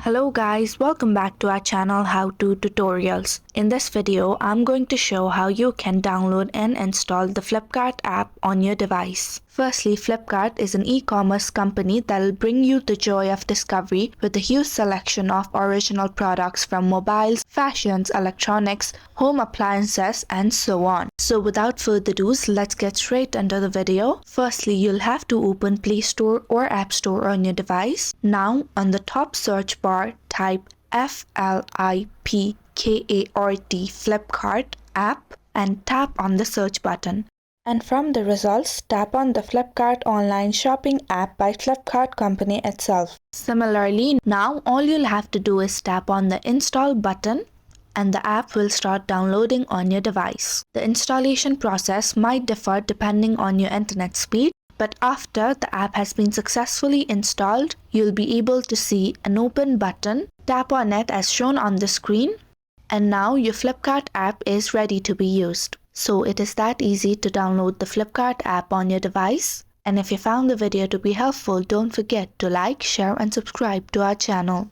Hello guys, welcome back to our channel How To Tutorials. In this video, I'm going to show how you can download and install the Flipkart app on your device. Firstly, Flipkart is an e-commerce company that will bring you the joy of discovery with a huge selection of original products from mobiles, fashions, electronics, home appliances, and so on. So without further ado, let's get straight into the video. Firstly, you'll have to open Play Store or App Store on your device. Now, on the top search bar, type Flipkart Flipkart app and tap on the search button. And from the results, tap on the Flipkart online shopping app by Flipkart company itself. Similarly, now all you'll have to do is tap on the install button and the app will start downloading on your device. The installation process might differ depending on your internet speed, but after the app has been successfully installed, you'll be able to see an open button. Tap on it as shown on the screen, and now your Flipkart app is ready to be used. So it is that easy to download the Flipkart app on your device. And if you found the video to be helpful, don't forget to like, share and subscribe to our channel.